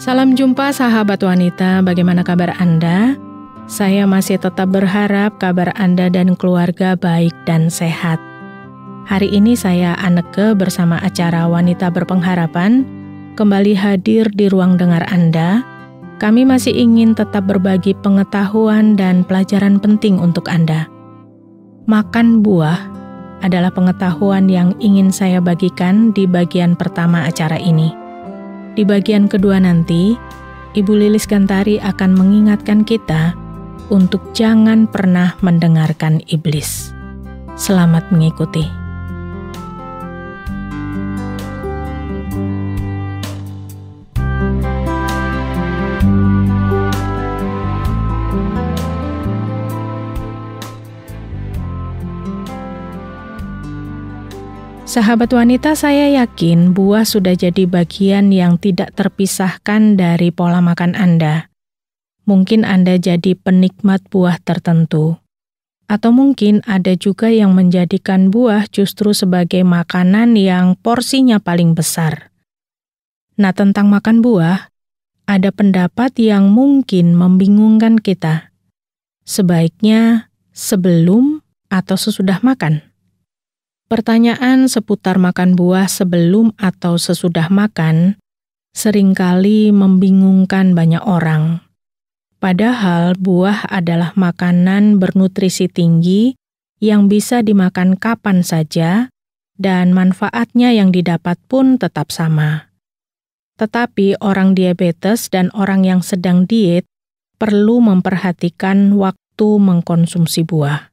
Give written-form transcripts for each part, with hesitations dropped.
Salam jumpa sahabat wanita, bagaimana kabar Anda? Saya masih tetap berharap kabar Anda dan keluarga baik dan sehat. Hari ini saya Anneke bersama acara Wanita Berpengharapan kembali hadir di ruang dengar Anda. Kami masih ingin tetap berbagi pengetahuan dan pelajaran penting untuk Anda. Makan buah adalah pengetahuan yang ingin saya bagikan di bagian pertama acara ini. Di bagian kedua nanti, Ibu Lilis Gantari akan mengingatkan kita untuk jangan pernah mendengarkan iblis. Selamat mengikuti. Sahabat wanita, saya yakin buah sudah jadi bagian yang tidak terpisahkan dari pola makan Anda. Mungkin Anda jadi penikmat buah tertentu. Atau mungkin ada juga yang menjadikan buah justru sebagai makanan yang porsinya paling besar. Nah, tentang makan buah, ada pendapat yang mungkin membingungkan kita. Sebaiknya sebelum atau sesudah makan? Pertanyaan seputar makan buah sebelum atau sesudah makan seringkali membingungkan banyak orang. Padahal buah adalah makanan bernutrisi tinggi yang bisa dimakan kapan saja dan manfaatnya yang didapat pun tetap sama. Tetapi orang diabetes dan orang yang sedang diet perlu memperhatikan waktu mengkonsumsi buah.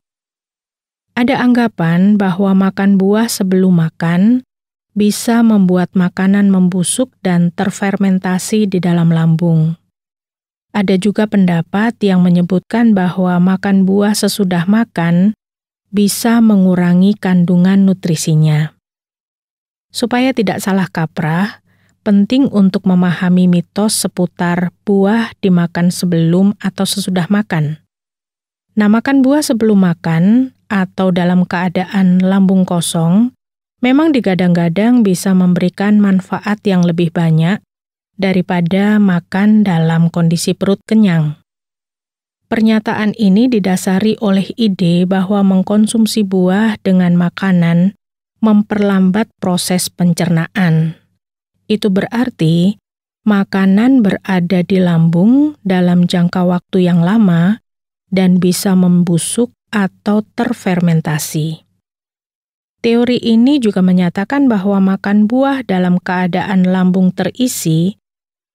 Ada anggapan bahwa makan buah sebelum makan bisa membuat makanan membusuk dan terfermentasi di dalam lambung. Ada juga pendapat yang menyebutkan bahwa makan buah sesudah makan bisa mengurangi kandungan nutrisinya. Supaya tidak salah kaprah, penting untuk memahami mitos seputar buah dimakan sebelum atau sesudah makan. Nah, makan buah sebelum makan atau dalam keadaan lambung kosong, memang digadang-gadang bisa memberikan manfaat yang lebih banyak daripada makan dalam kondisi perut kenyang. Pernyataan ini didasari oleh ide bahwa mengkonsumsi buah dengan makanan memperlambat proses pencernaan. Itu berarti makanan berada di lambung dalam jangka waktu yang lama dan bisa membusuk atau terfermentasi. Teori ini juga menyatakan bahwa makan buah dalam keadaan lambung terisi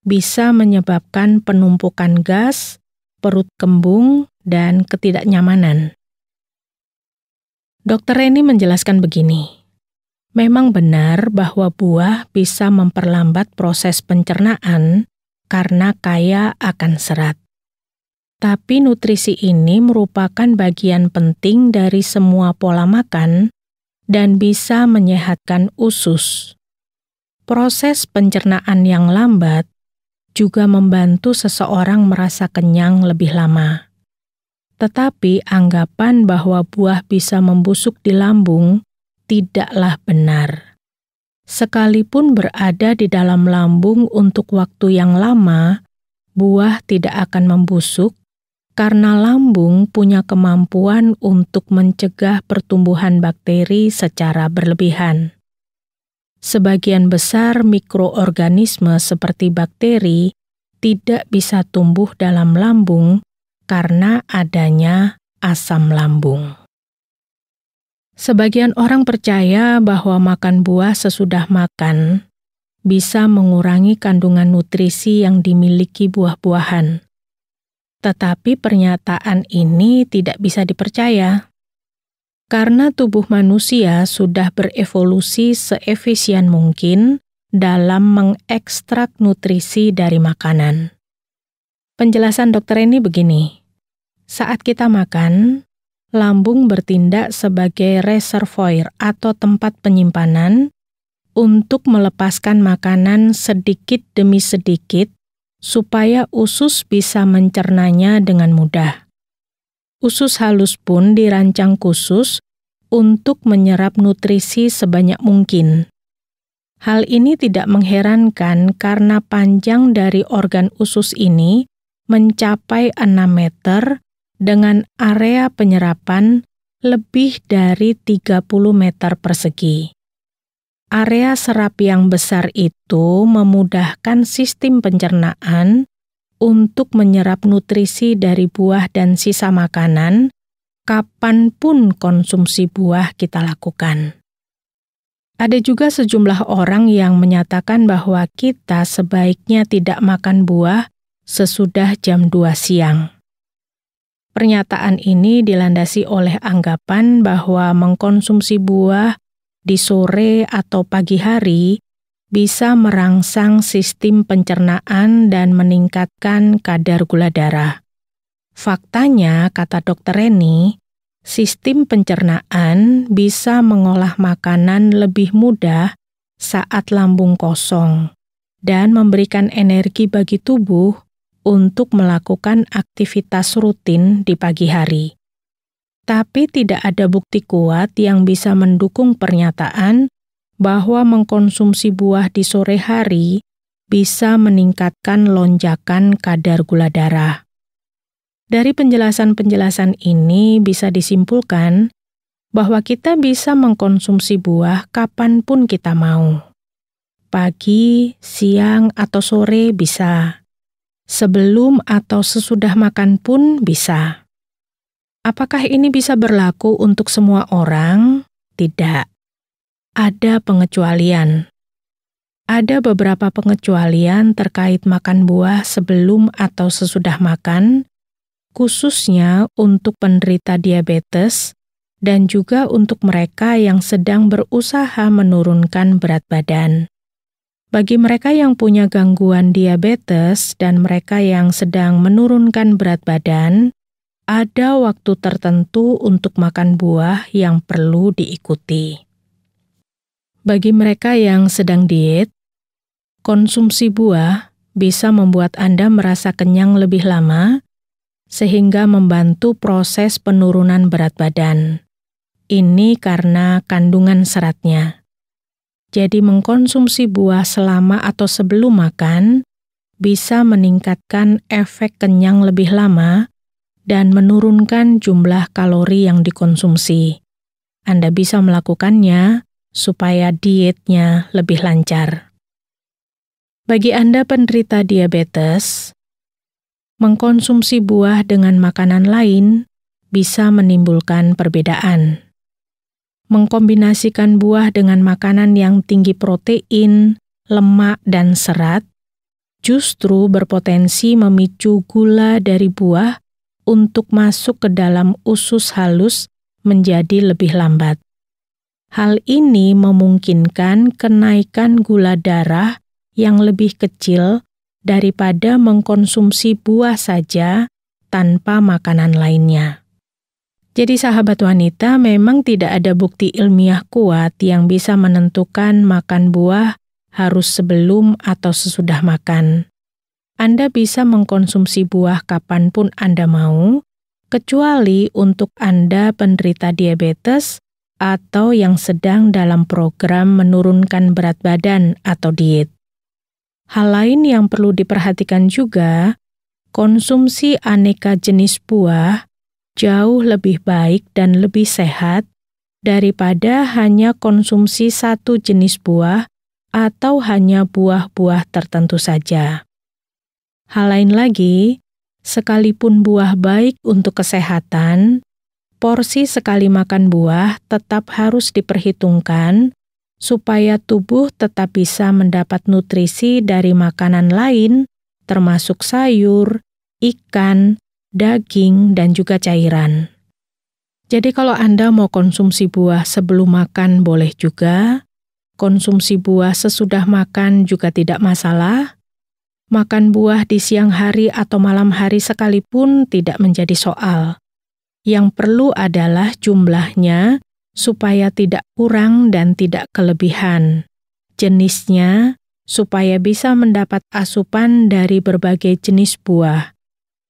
bisa menyebabkan penumpukan gas, perut kembung, dan ketidaknyamanan. Dr. Reni menjelaskan begini, memang benar bahwa buah bisa memperlambat proses pencernaan karena kaya akan serat. Tapi nutrisi ini merupakan bagian penting dari semua pola makan dan bisa menyehatkan usus. Proses pencernaan yang lambat juga membantu seseorang merasa kenyang lebih lama. Tetapi anggapan bahwa buah bisa membusuk di lambung tidaklah benar. Sekalipun berada di dalam lambung untuk waktu yang lama, buah tidak akan membusuk karena lambung punya kemampuan untuk mencegah pertumbuhan bakteri secara berlebihan. Sebagian besar mikroorganisme seperti bakteri tidak bisa tumbuh dalam lambung karena adanya asam lambung. Sebagian orang percaya bahwa makan buah sesudah makan bisa mengurangi kandungan nutrisi yang dimiliki buah-buahan. Tetapi pernyataan ini tidak bisa dipercaya, karena tubuh manusia sudah berevolusi seefisien mungkin dalam mengekstrak nutrisi dari makanan. Penjelasan Dr. Reni begini, saat kita makan, lambung bertindak sebagai reservoir atau tempat penyimpanan untuk melepaskan makanan sedikit demi sedikit supaya usus bisa mencernanya dengan mudah. Usus halus pun dirancang khusus untuk menyerap nutrisi sebanyak mungkin. Hal ini tidak mengherankan karena panjang dari organ usus ini mencapai 6 meter dengan area penyerapan lebih dari 30 meter persegi. Area serap yang besar itu memudahkan sistem pencernaan untuk menyerap nutrisi dari buah dan sisa makanan kapanpun konsumsi buah kita lakukan. Ada juga sejumlah orang yang menyatakan bahwa kita sebaiknya tidak makan buah sesudah jam 2 siang. Pernyataan ini dilandasi oleh anggapan bahwa mengkonsumsi buah di sore atau pagi hari bisa merangsang sistem pencernaan dan meningkatkan kadar gula darah. Faktanya, kata Dr. Reni, sistem pencernaan bisa mengolah makanan lebih mudah saat lambung kosong dan memberikan energi bagi tubuh untuk melakukan aktivitas rutin di pagi hari. Tapi tidak ada bukti kuat yang bisa mendukung pernyataan bahwa mengkonsumsi buah di sore hari bisa meningkatkan lonjakan kadar gula darah. Dari penjelasan-penjelasan ini bisa disimpulkan bahwa kita bisa mengkonsumsi buah kapanpun kita mau. Pagi, siang, atau sore bisa. Sebelum atau sesudah makan pun bisa. Apakah ini bisa berlaku untuk semua orang? Tidak. Ada pengecualian. Ada beberapa pengecualian terkait makan buah sebelum atau sesudah makan, khususnya untuk penderita diabetes dan juga untuk mereka yang sedang berusaha menurunkan berat badan. Bagi mereka yang punya gangguan diabetes dan mereka yang sedang menurunkan berat badan, ada waktu tertentu untuk makan buah yang perlu diikuti. Bagi mereka yang sedang diet, konsumsi buah bisa membuat Anda merasa kenyang lebih lama, sehingga membantu proses penurunan berat badan. Ini karena kandungan seratnya. Jadi mengkonsumsi buah selama atau sebelum makan bisa meningkatkan efek kenyang lebih lama dan menurunkan jumlah kalori yang dikonsumsi. Anda bisa melakukannya supaya dietnya lebih lancar. Bagi Anda penderita diabetes, mengkonsumsi buah dengan makanan lain bisa menimbulkan perbedaan. Mengkombinasikan buah dengan makanan yang tinggi protein, lemak, dan serat justru berpotensi memicu gula dari buah untuk masuk ke dalam usus halus menjadi lebih lambat. Hal ini memungkinkan kenaikan gula darah yang lebih kecil daripada mengkonsumsi buah saja tanpa makanan lainnya. Jadi sahabat wanita, memang tidak ada bukti ilmiah kuat yang bisa menentukan makan buah harus sebelum atau sesudah makan. Anda bisa mengkonsumsi buah kapanpun Anda mau, kecuali untuk Anda penderita diabetes atau yang sedang dalam program menurunkan berat badan atau diet. Hal lain yang perlu diperhatikan juga, konsumsi aneka jenis buah jauh lebih baik dan lebih sehat daripada hanya konsumsi satu jenis buah atau hanya buah-buah tertentu saja. Hal lain lagi, sekalipun buah baik untuk kesehatan, porsi sekali makan buah tetap harus diperhitungkan supaya tubuh tetap bisa mendapat nutrisi dari makanan lain, termasuk sayur, ikan, daging, dan juga cairan. Jadi kalau Anda mau konsumsi buah sebelum makan boleh juga, konsumsi buah sesudah makan juga tidak masalah, makan buah di siang hari atau malam hari sekalipun tidak menjadi soal. Yang perlu adalah jumlahnya supaya tidak kurang dan tidak kelebihan. Jenisnya supaya bisa mendapat asupan dari berbagai jenis buah.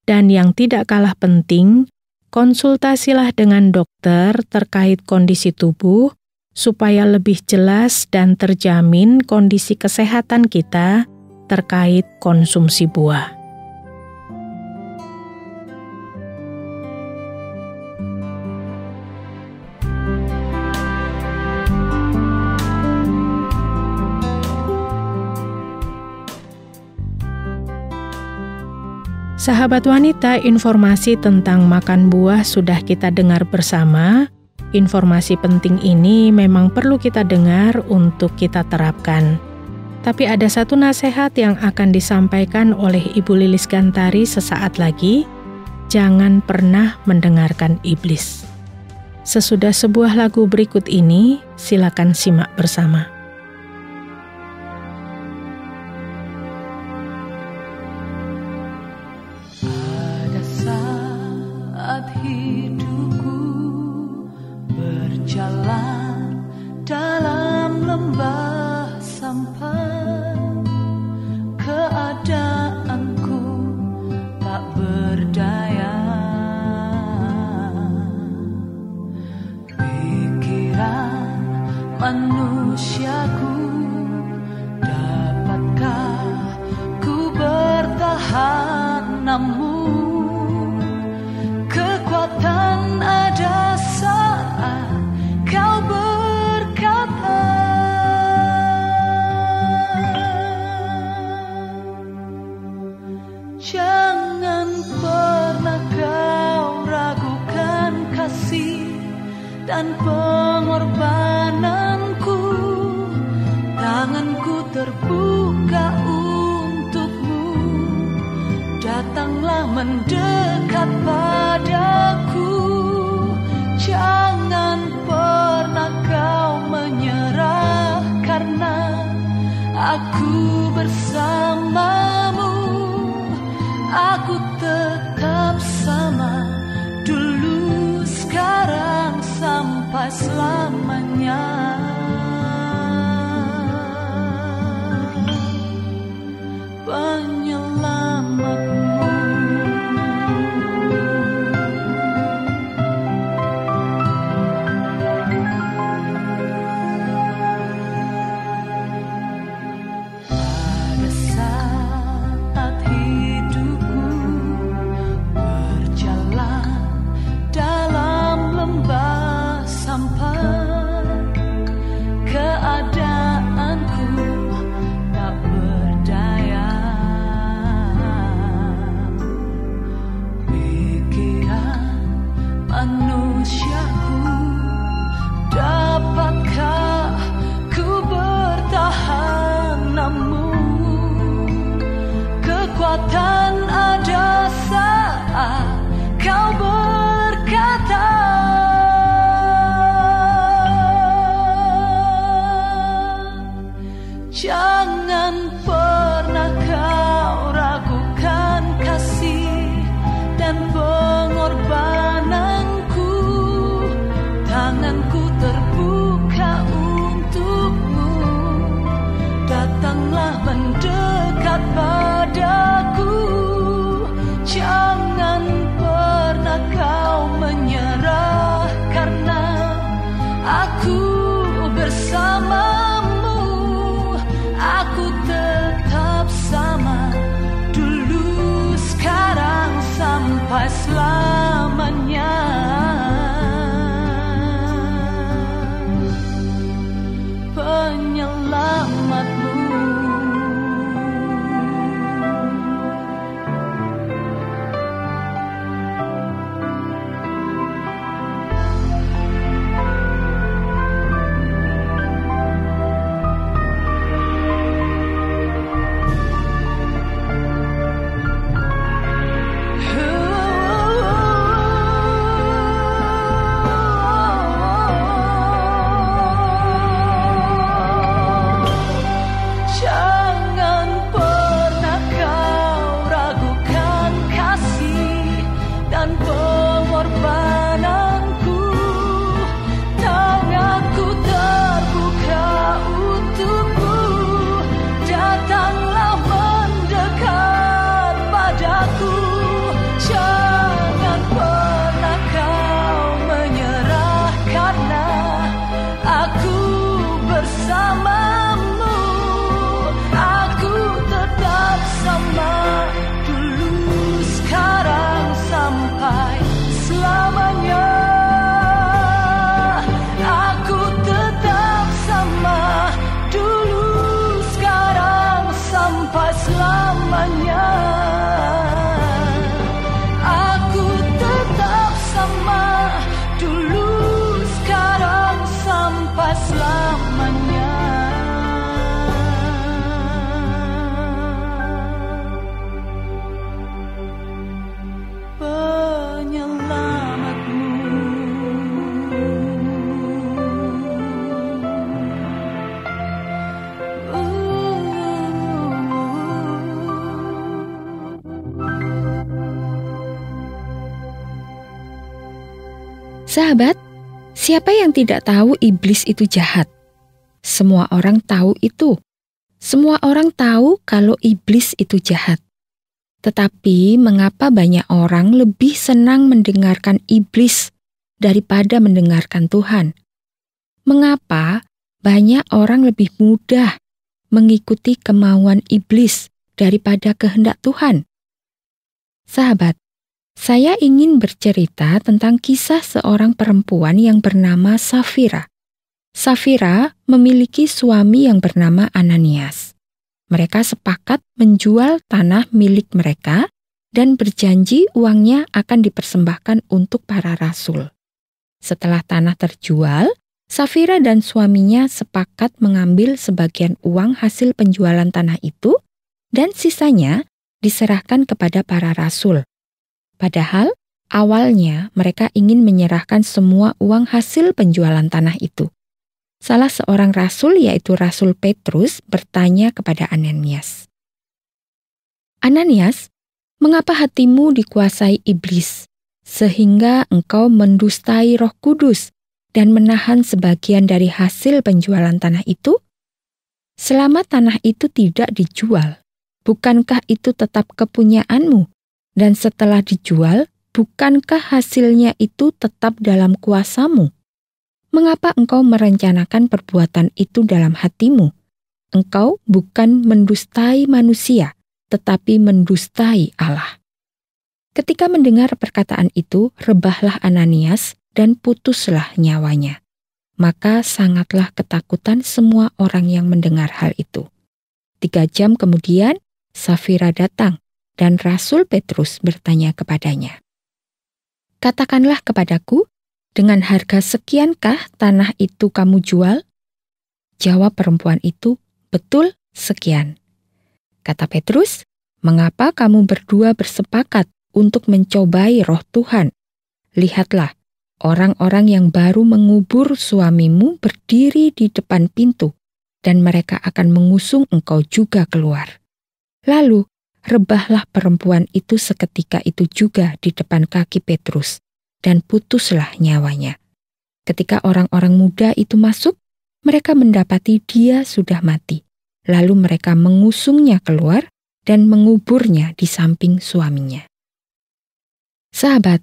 Dan yang tidak kalah penting, konsultasilah dengan dokter terkait kondisi tubuh supaya lebih jelas dan terjamin kondisi kesehatan kita terkait konsumsi buah. Sahabat wanita, informasi tentang makan buah sudah kita dengar bersama. Informasi penting ini memang perlu kita dengar untuk kita terapkan. Tapi ada satu nasihat yang akan disampaikan oleh Ibu Lilis Gantari sesaat lagi. Jangan pernah mendengarkan iblis. Sesudah sebuah lagu berikut ini, silakan simak bersama. Hidupku berjalan dalam lembah sampai keadaanku tak berdaya. Pikiran manusiaku, dapatkah ku bertahan? Namun kekuatan ada saat kau berkata, jangan pernah kau ragukan kasih dan pengorbananku. Tanganku terbuka untukmu, datanglah mendekat padaku. Jangan pernah kau menyerah, karena aku bersamamu. Aku tetap sama, dulu, sekarang, sampai selamanya. Penyelamatmu. Pada saat hidupku berjalan dalam lembah sampai keadaanku tak berdaya. Pikiran manusiaku, dapatkah ku bertahan? Namun kekuatan ada saat kau berkata, jangan pernah kau ragukan kasih dan pengorbananku. Tanganku terbuka untukmu, datanglah mendekat padaku. Jangan pernah kau menyerah, karena aku bersamamu. Aku tetap sama, dulu, sekarang, sampai selamanya. Penyelamatmu. Sahabat, siapa yang tidak tahu iblis itu jahat? Semua orang tahu itu. Semua orang tahu kalau iblis itu jahat. Tetapi mengapa banyak orang lebih senang mendengarkan iblis daripada mendengarkan Tuhan? Mengapa banyak orang lebih mudah mengikuti kemauan iblis daripada kehendak Tuhan? Sahabat, saya ingin bercerita tentang kisah seorang perempuan yang bernama Safira. Safira memiliki suami yang bernama Ananias. Mereka sepakat menjual tanah milik mereka dan berjanji uangnya akan dipersembahkan untuk para rasul. Setelah tanah terjual, Safira dan suaminya sepakat mengambil sebagian uang hasil penjualan tanah itu dan sisanya diserahkan kepada para rasul. Padahal awalnya mereka ingin menyerahkan semua uang hasil penjualan tanah itu. Salah seorang rasul, yaitu Rasul Petrus, bertanya kepada Ananias, "Ananias, mengapa hatimu dikuasai iblis, sehingga engkau mendustai Roh Kudus dan menahan sebagian dari hasil penjualan tanah itu? Selama tanah itu tidak dijual, bukankah itu tetap kepunyaanmu? Dan setelah dijual, bukankah hasilnya itu tetap dalam kuasamu? Mengapa engkau merencanakan perbuatan itu dalam hatimu? Engkau bukan mendustai manusia, tetapi mendustai Allah." Ketika mendengar perkataan itu, rebahlah Ananias dan putuslah nyawanya. Maka sangatlah ketakutan semua orang yang mendengar hal itu. 3 jam kemudian, Safira datang dan Rasul Petrus bertanya kepadanya, "Katakanlah kepadaku, dengan harga sekiankah tanah itu kamu jual?" Jawab perempuan itu, "Betul, sekian." Kata Petrus, "Mengapa kamu berdua bersepakat untuk mencobai Roh Tuhan? Lihatlah, orang-orang yang baru mengubur suamimu berdiri di depan pintu, dan mereka akan mengusung engkau juga keluar." Lalu, rebahlah perempuan itu seketika itu juga di depan kaki Petrus, dan putuslah nyawanya. Ketika orang-orang muda itu masuk, mereka mendapati dia sudah mati. Lalu mereka mengusungnya keluar dan menguburnya di samping suaminya. Sahabat,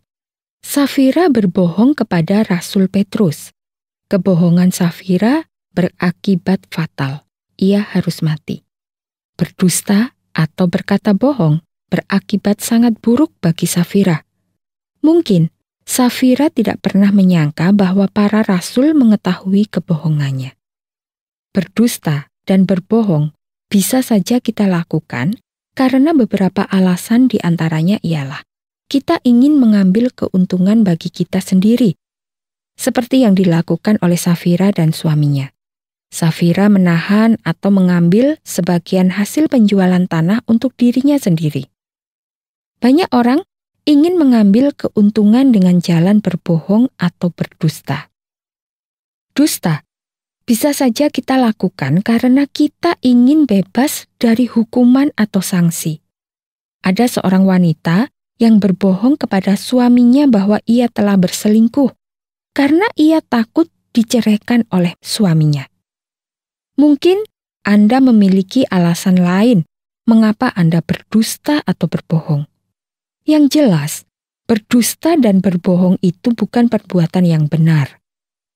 Safira berbohong kepada Rasul Petrus. Kebohongan Safira berakibat fatal. Ia harus mati. Berdusta atau berkata bohong berakibat sangat buruk bagi Safira. Mungkin Safira tidak pernah menyangka bahwa para rasul mengetahui kebohongannya. Berdusta dan berbohong bisa saja kita lakukan karena beberapa alasan, di antaranya ialah kita ingin mengambil keuntungan bagi kita sendiri, seperti yang dilakukan oleh Safira dan suaminya. Safira menahan atau mengambil sebagian hasil penjualan tanah untuk dirinya sendiri. Banyak orang ingin mengambil keuntungan dengan jalan berbohong atau berdusta. Dusta bisa saja kita lakukan karena kita ingin bebas dari hukuman atau sanksi. Ada seorang wanita yang berbohong kepada suaminya bahwa ia telah berselingkuh karena ia takut diceraikan oleh suaminya. Mungkin Anda memiliki alasan lain mengapa Anda berdusta atau berbohong. Yang jelas, berdusta dan berbohong itu bukan perbuatan yang benar.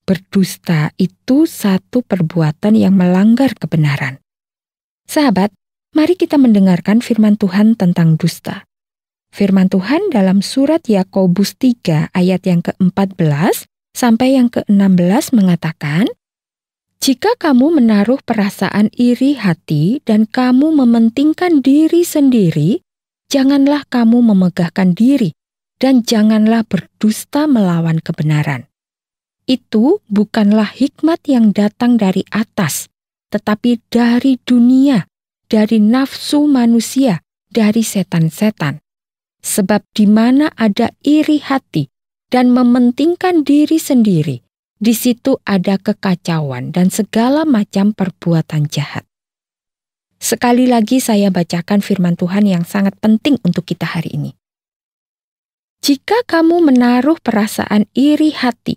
Berdusta itu satu perbuatan yang melanggar kebenaran. Sahabat, mari kita mendengarkan firman Tuhan tentang dusta. Firman Tuhan dalam surat Yakobus 3 ayat yang ke-14 sampai yang ke-16 mengatakan, "Jika kamu menaruh perasaan iri hati dan kamu mementingkan diri sendiri, janganlah kamu memegahkan diri dan janganlah berdusta melawan kebenaran. Itu bukanlah hikmat yang datang dari atas, tetapi dari dunia, dari nafsu manusia, dari setan-setan. Sebab di mana ada iri hati dan mementingkan diri sendiri, di situ ada kekacauan dan segala macam perbuatan jahat." Sekali lagi saya bacakan firman Tuhan yang sangat penting untuk kita hari ini. Jika kamu menaruh perasaan iri hati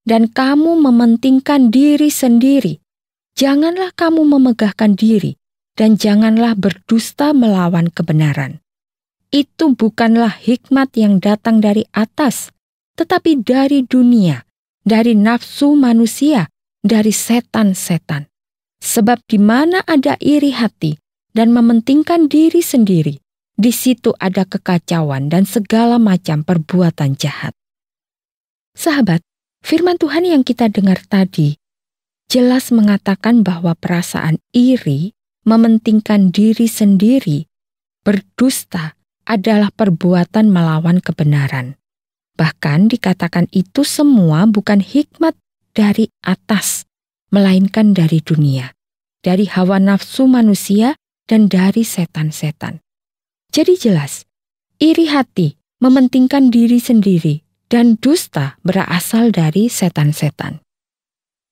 dan kamu mementingkan diri sendiri, janganlah kamu memegahkan diri dan janganlah berdusta melawan kebenaran. Itu bukanlah hikmat yang datang dari atas, tetapi dari dunia, dari nafsu manusia, dari setan-setan. Sebab di mana ada iri hati dan mementingkan diri sendiri, di situ ada kekacauan dan segala macam perbuatan jahat. Sahabat, firman Tuhan yang kita dengar tadi jelas mengatakan bahwa perasaan iri, mementingkan diri sendiri, berdusta adalah perbuatan melawan kebenaran. Bahkan dikatakan itu semua bukan hikmat dari atas, melainkan dari dunia, dari hawa nafsu manusia dan dari setan-setan. Jadi jelas, iri hati, mementingkan diri sendiri, dan dusta berasal dari setan-setan.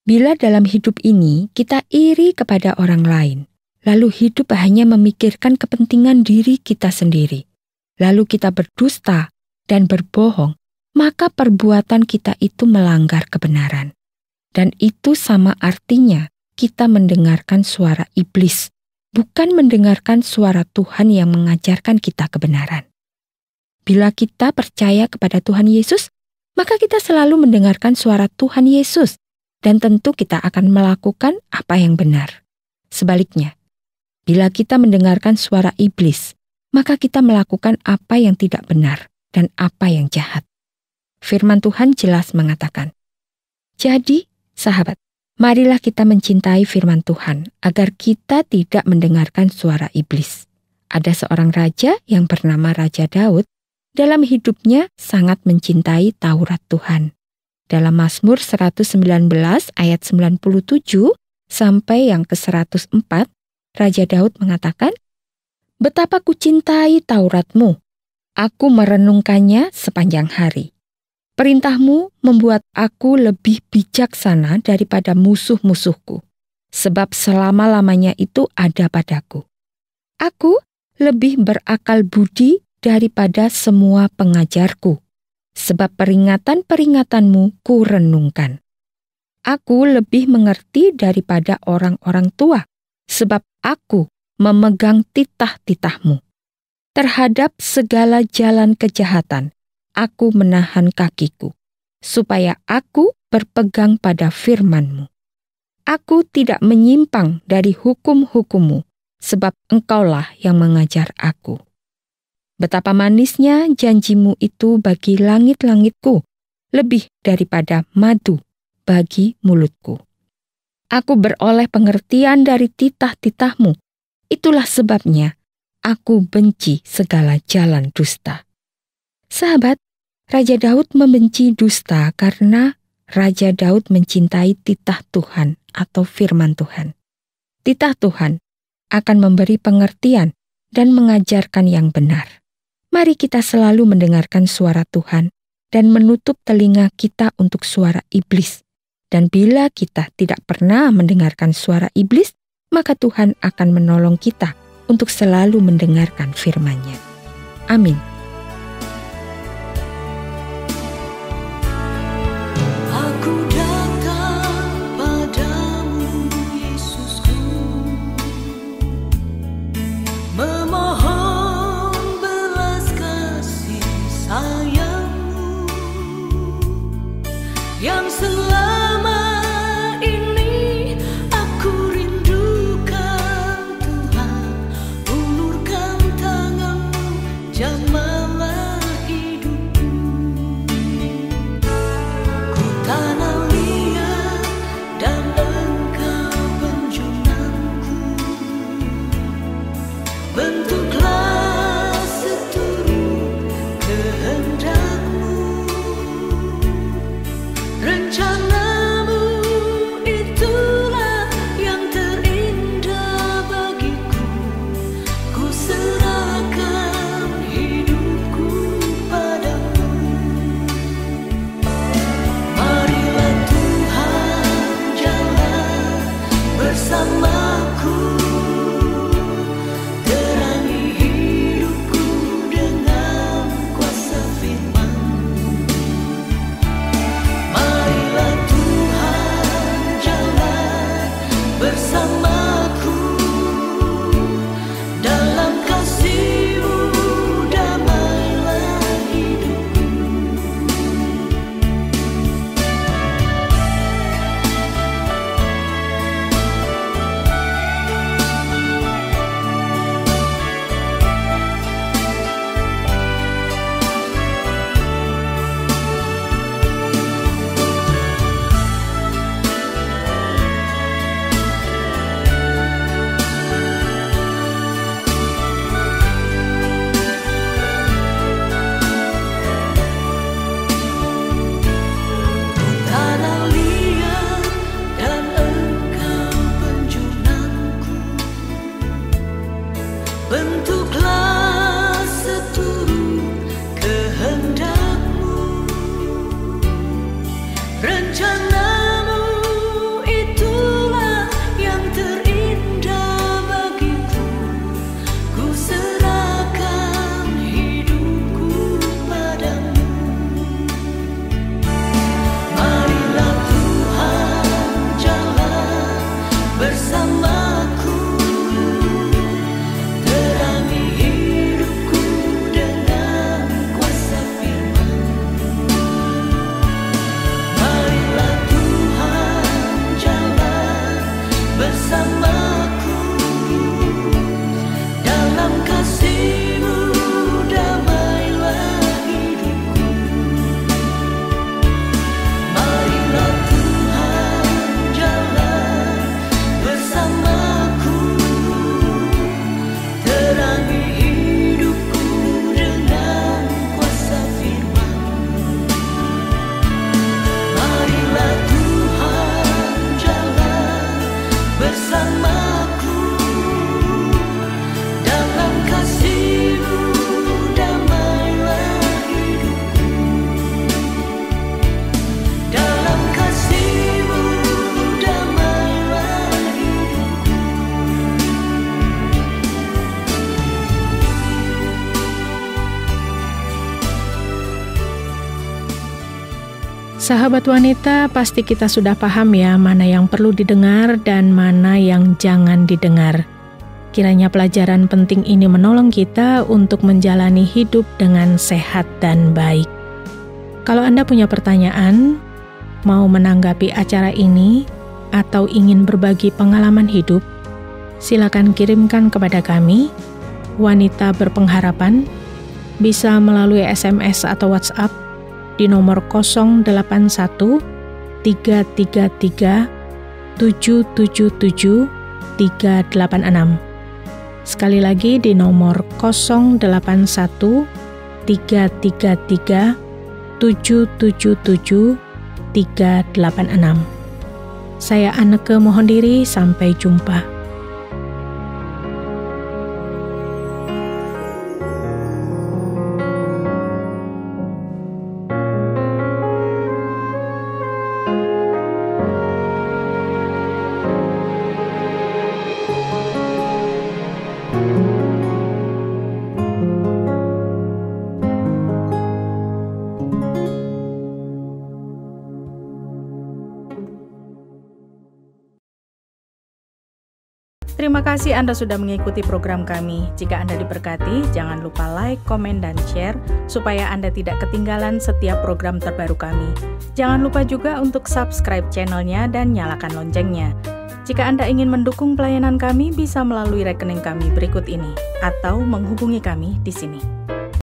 Bila dalam hidup ini kita iri kepada orang lain, lalu hidup hanya memikirkan kepentingan diri kita sendiri, lalu kita berdusta dan berbohong, maka perbuatan kita itu melanggar kebenaran. Dan itu sama artinya kita mendengarkan suara iblis, bukan mendengarkan suara Tuhan yang mengajarkan kita kebenaran. Bila kita percaya kepada Tuhan Yesus, maka kita selalu mendengarkan suara Tuhan Yesus, dan tentu kita akan melakukan apa yang benar. Sebaliknya, bila kita mendengarkan suara iblis, maka kita melakukan apa yang tidak benar dan apa yang jahat. Firman Tuhan jelas mengatakan, jadi, sahabat, marilah kita mencintai firman Tuhan agar kita tidak mendengarkan suara iblis. Ada seorang raja yang bernama Raja Daud, dalam hidupnya sangat mencintai Taurat Tuhan. Dalam Mazmur 119 ayat 97 sampai yang ke-104, Raja Daud mengatakan, "Betapa kucintai Taurat-Mu, aku merenungkannya sepanjang hari. Perintahmu membuat aku lebih bijaksana daripada musuh-musuhku, sebab selama-lamanya itu ada padaku. Aku lebih berakal budi daripada semua pengajarku, sebab peringatan-peringatanmu ku renungkan. Aku lebih mengerti daripada orang-orang tua, sebab aku memegang titah-titahmu. Terhadap segala jalan kejahatan, aku menahan kakiku, supaya aku berpegang pada firman-Mu. Aku tidak menyimpang dari hukum-hukum-Mu, sebab Engkaulah yang mengajar aku. Betapa manisnya janji-Mu itu bagi langit-langitku, lebih daripada madu bagi mulutku. Aku beroleh pengertian dari titah-titah-Mu, itulah sebabnya aku benci segala jalan dusta." Sahabat, Raja Daud membenci dusta karena Raja Daud mencintai titah Tuhan atau firman Tuhan. Titah Tuhan akan memberi pengertian dan mengajarkan yang benar. Mari kita selalu mendengarkan suara Tuhan dan menutup telinga kita untuk suara iblis. Dan bila kita tidak pernah mendengarkan suara iblis, maka Tuhan akan menolong kita untuk selalu mendengarkan firman-Nya. Amin. Yang selama ini aku rindukan, Tuhan, ulurkan tangan-Mu, jamahlah hidupku. Ku tanam liat dan Engkau penjunanku, bentuklah seturut kehendak-Mu. Rencana Sahabat wanita, pasti kita sudah paham ya mana yang perlu didengar dan mana yang jangan didengar. Kiranya pelajaran penting ini menolong kita untuk menjalani hidup dengan sehat dan baik. Kalau Anda punya pertanyaan, mau menanggapi acara ini, atau ingin berbagi pengalaman hidup, silakan kirimkan kepada kami, Wanita Berpengharapan, bisa melalui SMS atau WhatsApp di nomor 081 333 777 386. Sekali lagi di nomor 081 333 777 386. Saya Anneke mohon diri, sampai jumpa. Terima kasih Anda sudah mengikuti program kami. Jika Anda diberkati, jangan lupa like, komen, dan share supaya Anda tidak ketinggalan setiap program terbaru kami. Jangan lupa juga untuk subscribe channelnya dan nyalakan loncengnya. Jika Anda ingin mendukung pelayanan kami, bisa melalui rekening kami berikut ini atau menghubungi kami di sini.